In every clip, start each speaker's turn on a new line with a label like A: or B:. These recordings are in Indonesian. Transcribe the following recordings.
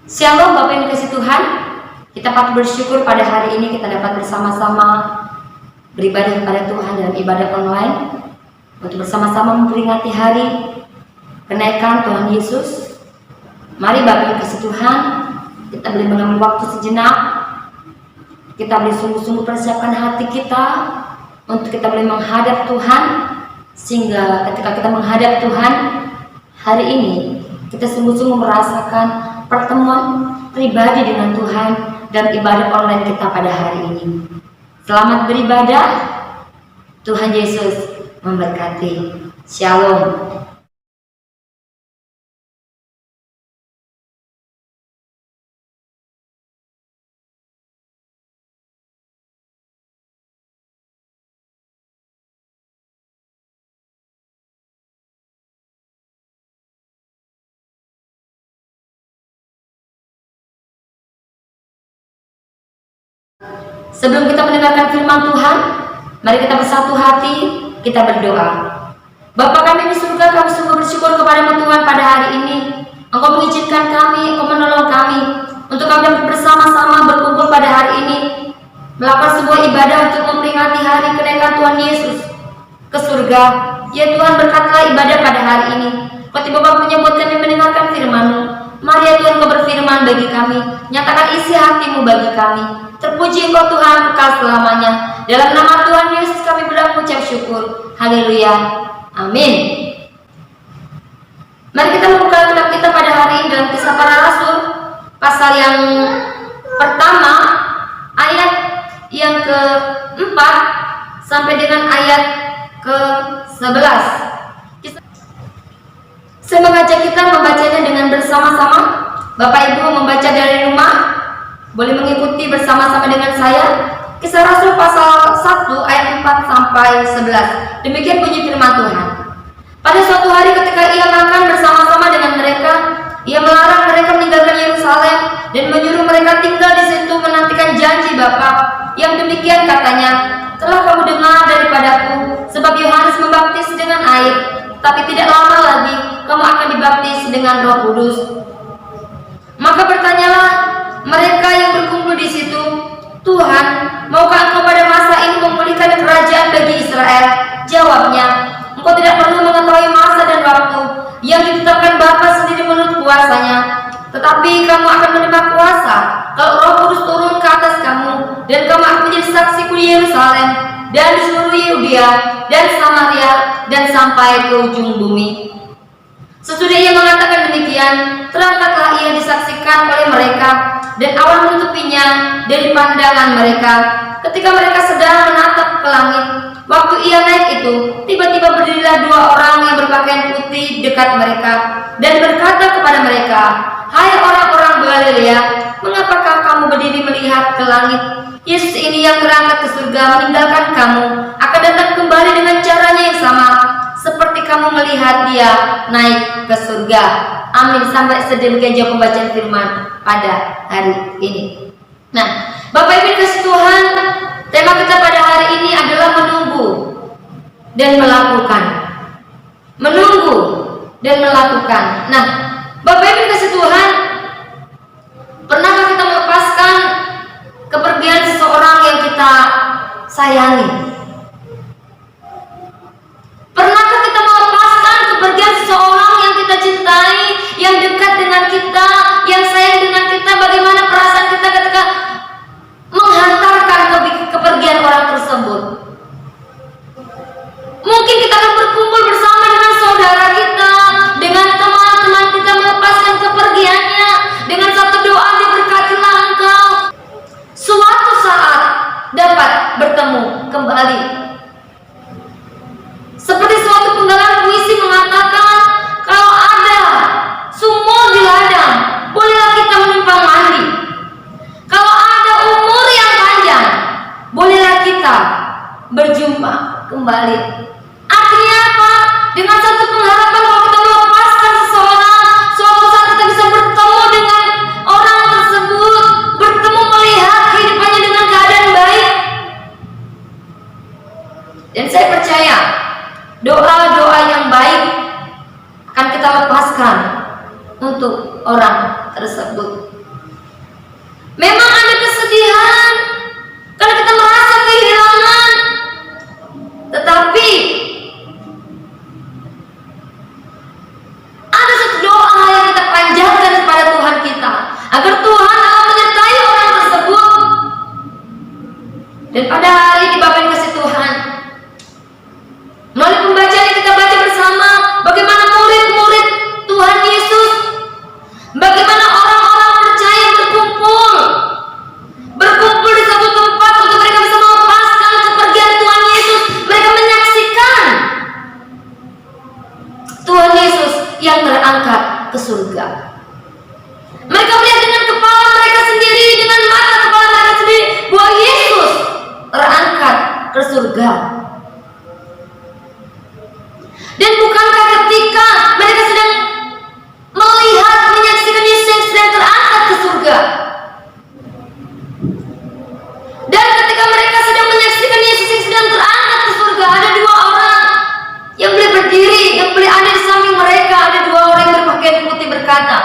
A: Shalom Bapak yang dikasih Tuhan. Kita patut bersyukur pada hari ini kita dapat bersama-sama beribadah kepada Tuhan dalam ibadah online untuk bersama-sama memperingati hari kenaikan Tuhan Yesus. Mari Bapak yang dikasih Tuhan, kita boleh mengambil waktu sejenak. Kita boleh sungguh-sungguh persiapkan hati kita untuk kita boleh menghadap Tuhan, sehingga ketika kita menghadap Tuhan hari ini kita sungguh-sungguh merasakan pertemuan pribadi dengan Tuhan dan ibadah online kita pada hari ini. Selamat beribadah. Tuhan Yesus memberkati. Shalom. Sebelum kita mendengarkan firman Tuhan, mari kita bersatu hati, kita berdoa. Bapa kami di surga, kami sungguh bersyukur kepadamu Tuhan pada hari ini. Engkau mengizinkan kami, Engkau menolong kami untuk kami dapat bersama-sama berkumpul pada hari ini, melakukan sebuah ibadah untuk memperingati hari kenaikan Tuhan Yesus ke surga. Ya Tuhan, berkatlah ibadah pada hari ini. Ketika Bapa menyebut kami mendengarkan firman-Mu, mari ya Tuhan Kau berfirman bagi kami, nyatakan isi hati-Mu bagi kami. Terpuji Engkau Tuhan kekal selamanya. Dalam nama Tuhan Yesus kami berdoa mengucap syukur. Haleluya. Amin. Mari kita membuka kitab kita pada hari ini dalam Kisah Para Rasul pasal yang pertama, ayat yang ke-4 sampai dengan ayat ke-11. Saya mengajak kita membacanya dengan bersama-sama. Bapak Ibu membaca dari rumah, boleh mengikuti bersama-sama dengan saya. Kisah Rasul pasal 1 ayat 4 sampai 11. Demikian bunyi firman Tuhan. Pada suatu hari ketika ia makan bersama-sama dengan mereka, ia melarang mereka meninggalkan Yerusalem dan menyuruh mereka tinggal di situ menantikan janji Bapa. Yang demikian katanya, telah kamu dengar daripadaku, sebab Yohanes membaptis dengan air, tapi tidak lama lagi kamu akan dibaptis dengan Roh Kudus. Maka bertanyalah mereka yang berkumpul di situ, Tuhan, maukah Engkau pada masa ini memulihkan kerajaan bagi Israel? Jawabnya, Engkau tidak perlu mengetahui masa dan waktu yang ditetapkan Bapa sendiri menurut kuasanya. Tetapi kamu akan menerima kuasa kalau Roh Kudus turun ke atas kamu, dan kamu akan menjadi saksiku di Yerusalem dan di seluruh Yudea dan Samaria dan sampai ke ujung bumi. Sesudah ia mengatakan demikian, terangkatlah ia disaksikan oleh mereka, dan awan menutupinya dari pandangan mereka. Ketika mereka sedang menatap ke langit, waktu ia naik itu, tiba-tiba berdirilah dua orang yang berpakaian putih dekat mereka, dan berkata kepada mereka, hai orang-orang Galilea, mengapakah kamu berdiri melihat ke langit? Yesus ini yang terangkat ke surga meninggalkan kamu, akan datang kembali dengan caranya yang sama, seperti kamu melihat dia naik ke surga. Amin. Sampai sedemikian jauh pembacaan firman pada hari ini. Nah, Bapak Ibu kasih Tuhan, tema kita pada hari ini adalah menunggu dan melakukan. Menunggu dan melakukan. Nah, Bapak Ibu kasih Tuhan, pernahkah kita melepaskan kepergian seseorang yang kita sayangi? Pernahkah kita melepaskan kepergian seseorang yang kita cintai, yang dekat dengan kita, yang sayang dengan kita? Bagaimana perasaan kita ketika menghantarkan kepergian orang tersebut? Mungkin kita akan berkumpul bersama dengan saudara kita, dengan teman-teman kita, melepaskan kepergiannya. surga. Dan bukankah ketika mereka sedang melihat, menyaksikan Yesus yang sedang terangkat ke surga, dan ketika mereka sedang menyaksikan Yesus yang sedang terangkat ke surga, ada dua orang yang boleh berdiri, yang boleh ada di samping mereka. Ada dua orang yang berpakaian putih berkata,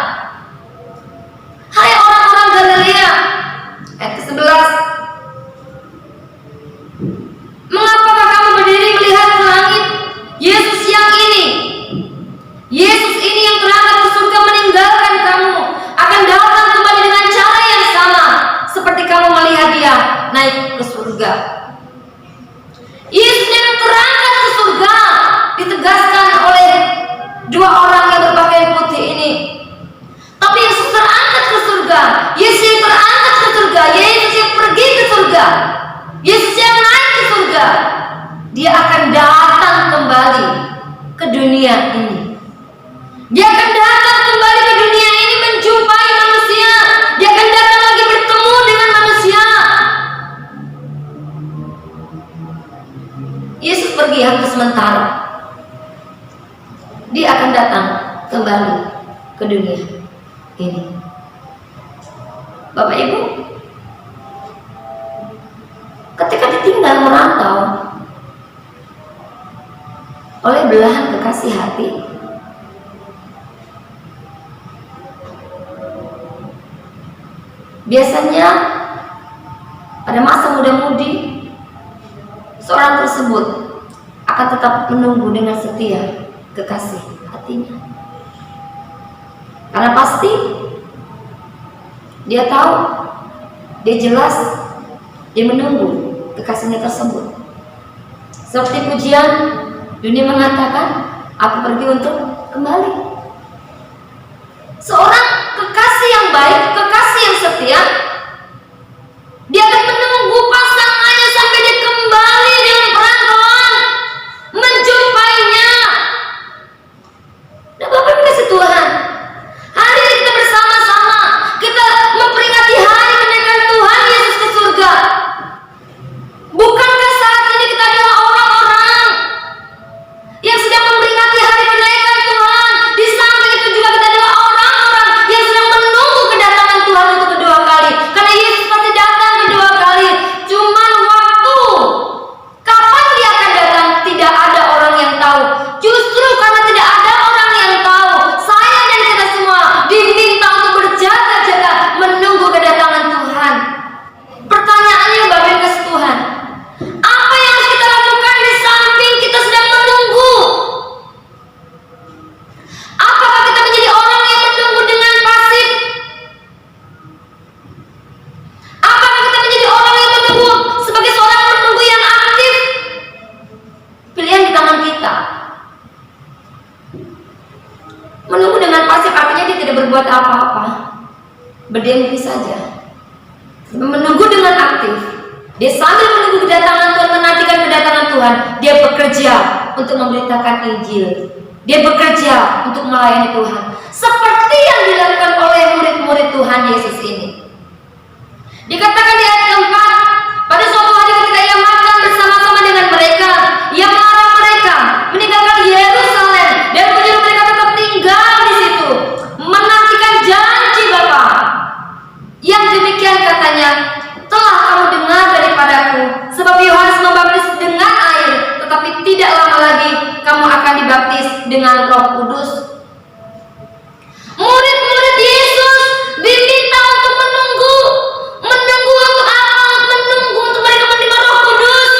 A: "Hai orang-orang Galilea," ayat ke-11, "mengapakah kamu berdiri melihat ke langit? Yesus ini yang terangkat ke surga meninggalkan kamu, akan datang kembali dengan cara yang sama seperti kamu melihat dia naik ke surga." Yesus yang terangkat ke surga ditegaskan oleh dua orang yang berpakaian putih ini. Tapi Yesus terangkat ke surga, Yesus yang terangkat ke surga, Yesus yang pergi ke surga, Yesus yang naik ke surga, dia akan datang kembali ke dunia ini. Dia akan datang kembali ke dunia ini menjumpai manusia. Dia akan datang lagi bertemu dengan manusia. Yesus pergi hanya sementara. Dia akan datang kembali ke dunia ini. Bapak Ibu, ketika ditinggal merantau oleh belahan kekasih hati, biasanya pada masa muda-mudi, seorang tersebut akan tetap menunggu dengan setia kekasih hatinya. Karena pasti dia tahu, dia jelas, dia menunggu kekasihnya tersebut. Seperti pujian dunia mengatakan, "Aku pergi untuk kembali." Seorang kekasih yang baik, kekasih yang setia, dia akan menunggu pasangannya sampai dia kembali dengan perantauan, menjumpainya. Dan Bapak kasih Tuhan, hari ini kita bersama-sama, kita memperingati hari kenaikan Tuhan Yesus ke surga. Bukankah saat ini kita adalah orang-orang yang sedang memperingati hari kenaikan Tuhan? Di samping itu juga kita adalah orang-orang yang sedang menunggu kedatangan Tuhan untuk kedua kali. Karena Yesus pasti datang kedua kali. Cuman waktu kapan dia akan datang tidak ada orang yang tahu. Justru karena tidak ada orang yang tahu, saya dan kita semua diminta untuk berjaga-jaga menunggu kedatangan Tuhan. Pertanyaannya, Bapak Ibu Tuhan, apa yang harus kita lakukan di samping kita sedang menunggu? Apakah kita menjadi orang yang menunggu dengan pasif? Apakah kita menjadi orang yang menunggu sebagai seorang penunggu yang aktif? Pilihan di tangan kita. Menunggu dengan pasif artinya dia tidak berbuat apa-apa, berdiam diri saja. Menunggu dengan aktif, dia sambil menunggu kedatangan Tuhan, menantikan kedatangan Tuhan, dia bekerja untuk memberitakan Injil. Dia bekerja untuk melayani Tuhan, seperti yang dilakukan oleh murid-murid Tuhan Yesus ini. Dikatakan di ayat keempat, pada suatu hari ketika ia makan bersama-sama dengan mereka, ia melarang mereka meninggalkan Yerusalem dan menyuruh mereka tetap tinggal di situ, menantikan janji Bapa. Yang demikian katanya, "Telah kamu dengar daripadaku, sebab Yohanes membaptis dengan air, tetapi tidak lama lagi kamu akan dibaptis dengan Roh Kudus." Murid-murid Yesus diminta untuk menunggu. Menunggu untuk apa? Menunggu untuk mereka menerima Roh Kudus.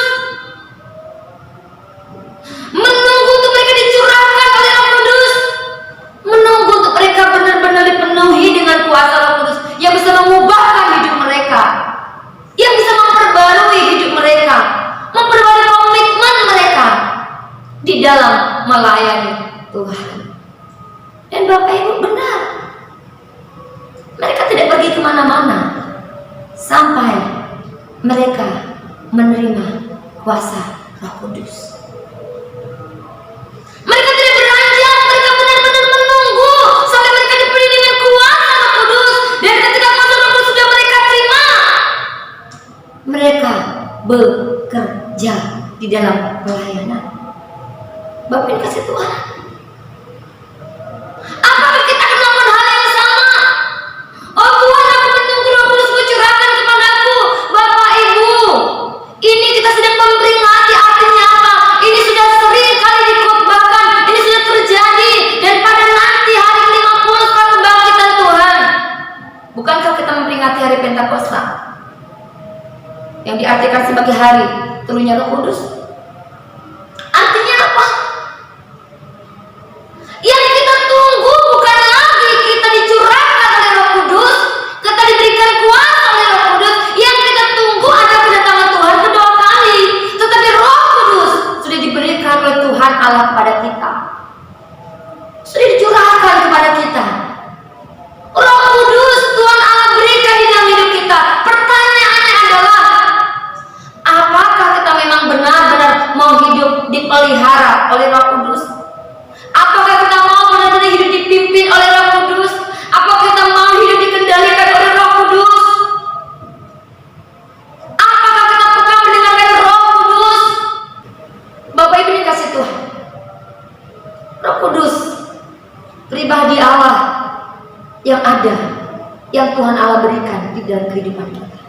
A: Menunggu untuk mereka dicurahkan oleh Roh Kudus. Menunggu untuk mereka benar-benar dipenuhi dengan kuasa Roh Kudus yang bisa mengubahkan hidup mereka, yang bisa memperbarui hidup mereka, memperbarui komitmen mereka di dalam melayani Tuhan. Dan Bapak Ibu benar, mereka tidak pergi kemana-mana sampai mereka menerima kuasa Roh Kudus. Mereka tidak beranjak, mereka benar-benar menunggu sampai mereka diberi dengan kuasa Roh Kudus. Dan ketika kuasa Roh Kudus sudah mereka terima, mereka bekerja di dalam pelayanan. Bapak ini kasih Tuhan. Apakah kita akan melakukan hal yang sama? Oh Tuhan, aku menunggu Roh Kudus curahkan kepadaku. Bapak Ibu, ini kita sedang memperingati, artinya apa? Ini sudah sering kali dikhotbahkan, ini sudah terjadi, dan pada nanti hari ke-50 setelah kebangkitan Tuhan, bukankah kita memperingati hari Pentakosta yang diartikan sebagai hari turunnya Roh Kudus? Artinya apa? Yang kita tunggu bukan lagi kita dicurahkan oleh Roh Kudus, kita diberikan kuasa oleh Roh Kudus. Yang kita tunggu ada kedatangan Tuhan kedua kali, tetapi Roh Kudus sudah diberikan oleh Tuhan Allah kepada kita, sudah dicurahkan kepada kita. Roh Kudus Tuhan Allah berikan di dalam hidup kita. Pertanyaannya adalah, apakah kita memang benar-benar mau hidup dipelihara oleh Roh Kudus? Apakah kita mau benar-benar hidup dipimpin oleh Roh Kudus? Apakah kita mau hidup dikendalikan oleh Roh Kudus? Apakah kita peka mendengarkan Roh Kudus? Bapak Ibu dikasih Tuhan, Roh Kudus pribadi Allah yang ada, yang Tuhan Allah berikan di dalam kehidupan kita.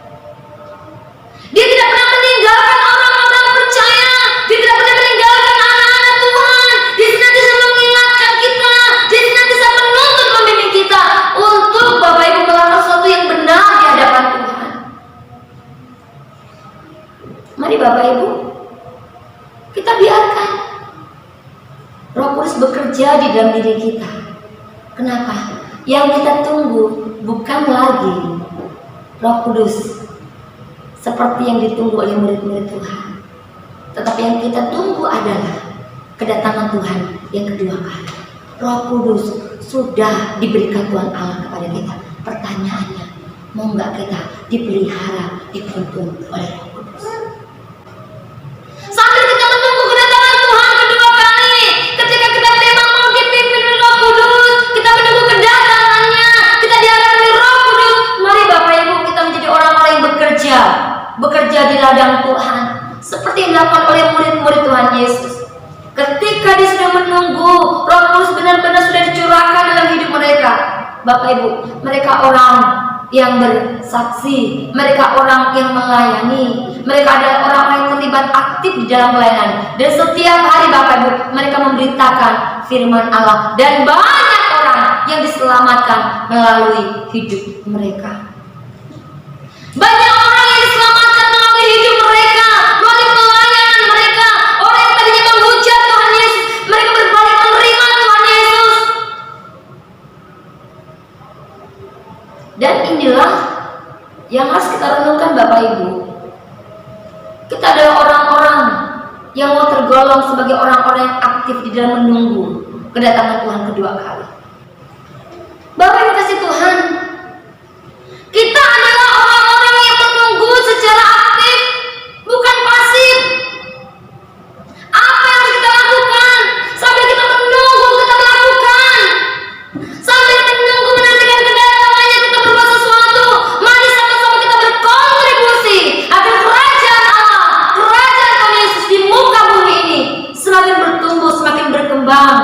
A: Dia tidak pernah meninggalkan orang-orang percaya. Dia tidak pernah meninggalkan anak-anak Tuhan. Dia senantiasa mengingatkan kita. Dia senantiasa menuntun membimbing kita untuk Bapak Ibu melakukan sesuatu yang benar di hadapan Tuhan. Mari Bapak Ibu, kita biarkan Roh Kudus bekerja di dalam diri kita. Kenapa? Yang kita tunggu bukan lagi Roh Kudus seperti yang ditunggu oleh murid-murid Tuhan, tetapi yang kita tunggu adalah kedatangan Tuhan yang kedua kali. Roh Kudus sudah diberikan Tuhan Allah kepada kita. Pertanyaannya, mau nggak kita dipelihara, dituntun oleh Roh Kudus? Sambil kita menunggu kedatangan Tuhan kedua kali, ketika kita memang mau dipimpin oleh Roh Kudus, kita menunggu kedatangannya, kita diarahkan oleh Roh Kudus. Mari Bapak Ibu, kita menjadi orang-orang yang bekerja di ladang Tuhan, seperti yang dilakukan oleh murid-murid Tuhan Yesus. Ketika dia sudah menunggu Roh Kudus benar-benar sudah dicurahkan dalam hidup mereka, Bapak Ibu, mereka orang yang bersaksi, mereka orang yang melayani, mereka adalah orang yang terlibat aktif di dalam pelayanan, dan setiap hari Bapak Ibu mereka memberitakan firman Allah, dan banyak orang yang diselamatkan melalui hidup mereka. Banyak orang yang diselamatkan melalui hidup mereka, melalui pelayanan mereka. Orang yang tadinya menghujat Tuhan Yesus, mereka berbalik menerima Tuhan Yesus. Dan inilah yang harus kita renungkan Bapak Ibu. Kita adalah orang-orang yang mau tergolong sebagai orang-orang yang aktif di dalam menunggu kedatangan Tuhan kedua kali. Bapak Ibu kasih Tuhan, kita adalah orang-orang yang menunggu secara aktif, bukan pasif. Apa yang harus kita lakukan? Sambil kita menunggu, kita melakukan. Sambil menunggu menantikan kedatangannya, kita berbuat sesuatu. Mari sama-sama kita berkontribusi agar kerajaan Allah, kerajaan Tuhan Yesus di muka bumi ini semakin bertumbuh, semakin berkembang.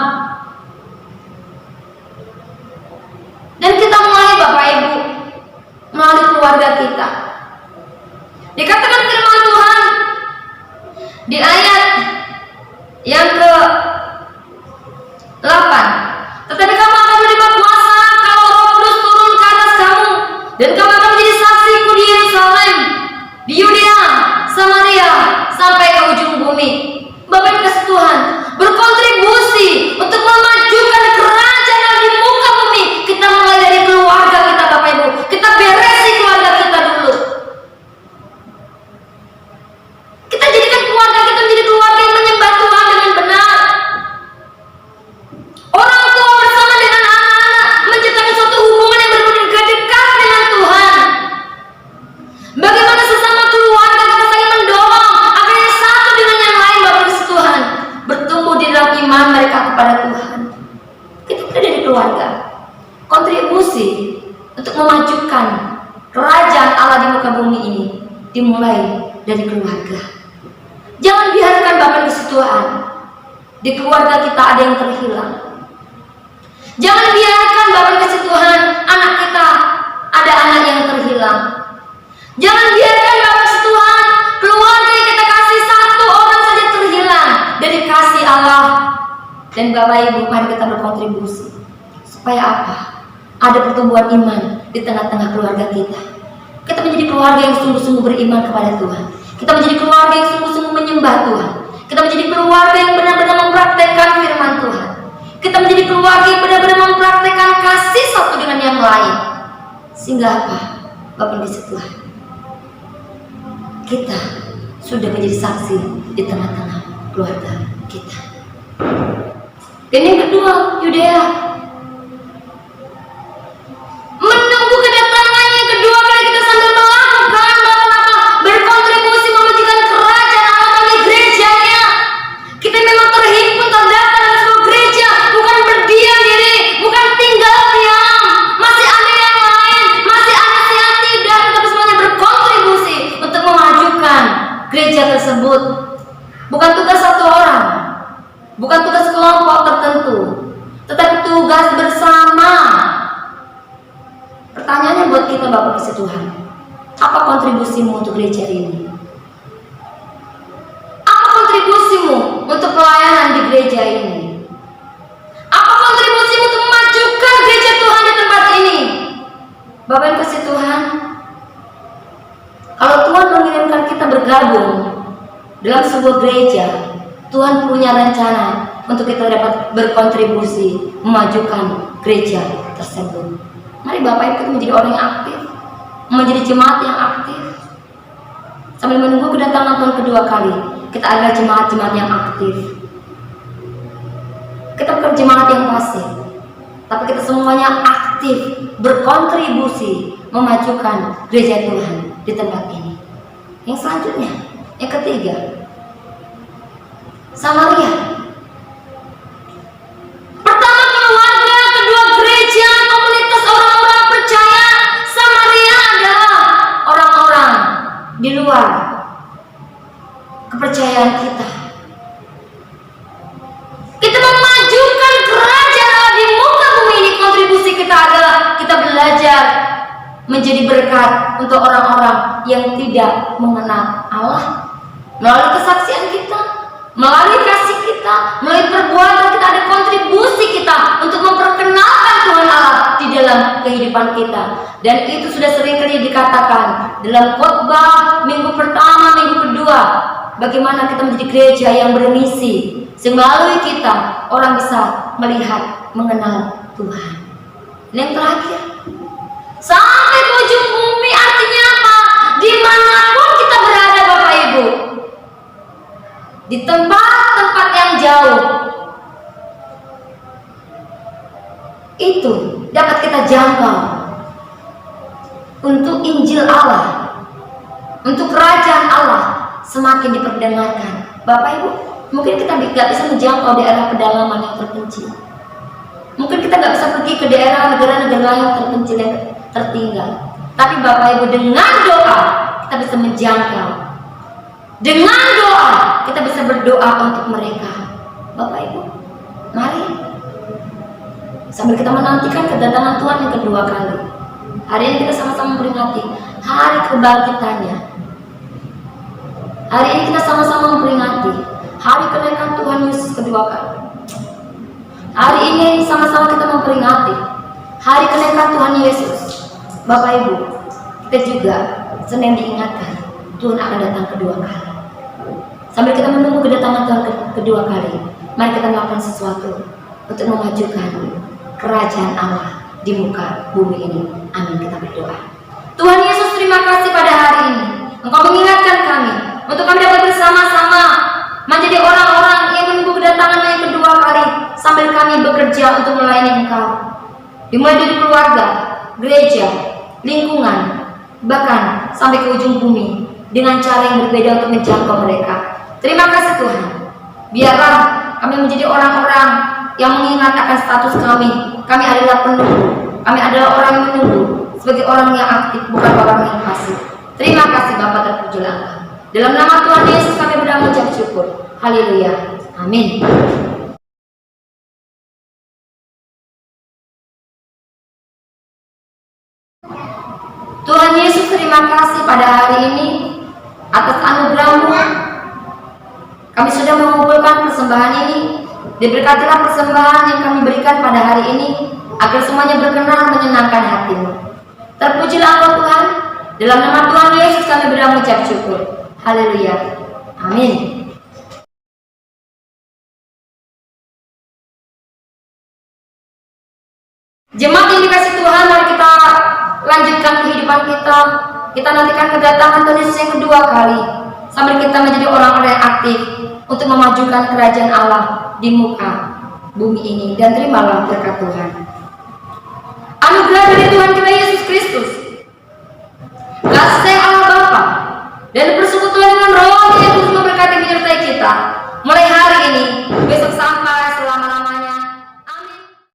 A: Dan kita mulai Bapak Ibu, melalui keluarga kita. Dikatakan firman Tuhan di ayat yang ke-8, tetapi kamu akan menerima kuasa kalau Roh Kudus turun ke atas kamu, dan kamu akan menjadi saksiku di Yerusalem, di Yudea, Samaria, sampai ke ujung bumi. Bapak Ibu kasih Tuhan, berkontribusi untuk memajukan kerajaan Allah di muka bumi. Kita mulai dari keluarga kita Bapak Ibu. Kita beresi keluarga kita dulu. Kita jadikan keluarga kita menjadi keluarga yang menyembah Tuhan dengan benar. Orang tua bersama dengan anak-anak menciptakan suatu hubungan yang benar-benar dekat dengan Tuhan. Bagaimana sesama keluarga kita saling mendorong agar yang satu dengan yang lain Bapak Ibu Tuhan bertumbuh di dalam iman mereka kepada Tuhan. Kita dari keluarga, kontribusi untuk memajukan kerajaan Allah di muka bumi ini dimulai dari keluarga. Jangan biarkan Bapak Ibu Tuhan, di keluarga kita ada yang terhilang. Jangan biarkan Bapak Ibu Tuhan, anak kita ada anak yang terhilang. Jangan biarkan Bapak Ibu Tuhan, keluarga yang kita kasih satu orang saja terhilang dari kasih Allah. Dan Bapak Ibu, mari kita berkontribusi supaya apa? Ada pertumbuhan iman di tengah-tengah keluarga kita. Kita menjadi keluarga yang sungguh-sungguh beriman kepada Tuhan. Kita menjadi keluarga yang sungguh-sungguh menyembah Tuhan. Kita menjadi keluarga yang benar-benar mempraktekkan firman Tuhan. Kita menjadi keluarga yang benar-benar mempraktekkan kasih satu dengan yang lain. Sehingga apa? Bapak Ibu Tuhan, kita sudah menjadi saksi di tengah-tengah keluarga kita. Dan yang kedua, Yudea menunggu kedatangannya yang kedua kali kita sambil melakukan berkontribusi memajukan kerajaan Allah melalui gerejanya. Kita memang terhimpun terdaftar dalam sebuah gereja, bukan berdiam diri, bukan tinggal diam. Masih ada yang lain, masih ada yang tidak, tetapi semuanya berkontribusi untuk memajukan gereja tersebut. Bukan tugas satu orang, bukan tugas kelompok tertentu, tetapi tugas bersama. Pertanyaannya buat kita Bapak Ibu Tuhan, apa kontribusimu untuk gereja ini? Apa kontribusimu untuk pelayanan di gereja ini? Apa kontribusimu untuk memajukan gereja Tuhan di tempat ini? Bapak Ibu Tuhan, kalau Tuhan mengirimkan kita bergabung dalam sebuah gereja, Tuhan punya rencana untuk kita dapat berkontribusi memajukan gereja tersebut. Mari Bapak Ibu kita menjadi orang yang aktif, menjadi jemaat yang aktif. Sambil menunggu kedatangan Tuhan kedua kali, kita adalah jemaat-jemaat yang aktif. Kita bukan jemaat yang pasif, tapi kita semuanya aktif berkontribusi memajukan gereja Tuhan di tempat ini. Yang selanjutnya, yang ketiga, Samaria. Pertama keluarga, kedua gereja, komunitas orang-orang percaya. Samaria adalah orang-orang di luar kepercayaan kita. Kita memajukan kerajaan Allah di muka bumi ini. Kontribusi kita adalah kita belajar menjadi berkat untuk orang-orang yang tidak mengenal Allah melalui kesaksian kita, melalui kasih kita, melalui perbuatan kita, ada kontribusi kita untuk memperkenalkan Tuhan Allah di dalam kehidupan kita. Dan itu sudah seringkali dikatakan dalam khotbah minggu pertama, minggu kedua, bagaimana kita menjadi gereja yang bermisi, sehingga melalui kita orang bisa melihat, mengenal Tuhan. Dan yang terakhir, sampai ke ujung bumi, artinya apa? Dimanapun kita berada Bapak Ibu, di tempat-tempat yang jauh, itu dapat kita jangkau untuk Injil Allah, untuk kerajaan Allah semakin diperdengarkan. Bapak Ibu, mungkin kita tidak bisa menjangkau daerah pedalaman yang terpencil. Mungkin kita nggak bisa pergi ke daerah negara-negara yang terpencil, yang tertinggal. Tapi Bapak Ibu, dengan doa kita bisa menjangkau. Dengan doa kita bisa berdoa untuk mereka. Bapak Ibu, mari sambil kita menantikan kedatangan Tuhan yang kedua kali. Hari ini kita sama-sama memperingati hari kebangkitannya. Hari ini kita sama-sama memperingati hari kenaikan Tuhan Yesus kedua kali. Hari ini sama-sama kita memperingati hari kenaikan Tuhan Yesus. Bapak Ibu, kita juga sedang diingatkan Tuhan akan datang kedua kali. Sambil kita menunggu kedatangan Tuhan kedua kali, mari kita melakukan sesuatu untuk memajukan kerajaan Allah di muka bumi ini. Amin, kita berdoa. Tuhan Yesus, terima kasih pada hari ini Engkau mengingatkan kami untuk kami dapat bersama-sama menjadi orang-orang yang menunggu kedatangan yang kedua kali, sambil kami bekerja untuk melayani Engkau, dimulai dari keluarga, gereja, lingkungan, bahkan sampai ke ujung bumi, dengan cara yang berbeda untuk menjangkau mereka. Terima kasih Tuhan. Biarlah kami menjadi orang-orang yang mengingat akan status kami. Kami adalah penunggu, kami adalah orang yang menunggu, sebagai orang yang aktif, bukan orang yang pasif. Terima kasih Bapa terpujilah. Dalam nama Tuhan Yesus kami berdoa mengucap syukur. Haleluya. Amin. Tuhan Yesus, terima kasih pada hari ini atas anugerah-Mu. Kami sudah mengumpulkan persembahan ini. Diberkatilah persembahan yang kami berikan pada hari ini, agar semuanya berkenan menyenangkan hati-Mu. Terpujilah Engkau Tuhan. Dalam nama Tuhan Yesus kami berdoa mengucap syukur. Haleluya. Amin. Jemaat yang dikasih Tuhan, mari kita lanjutkan kehidupan kita. Kita nantikan kedatangan Tuhan Yesus yang kedua kali, sambil kita menjadi orang-orang yang aktif untuk memajukan kerajaan Allah di muka bumi ini. Dan terimalah berkat Tuhan.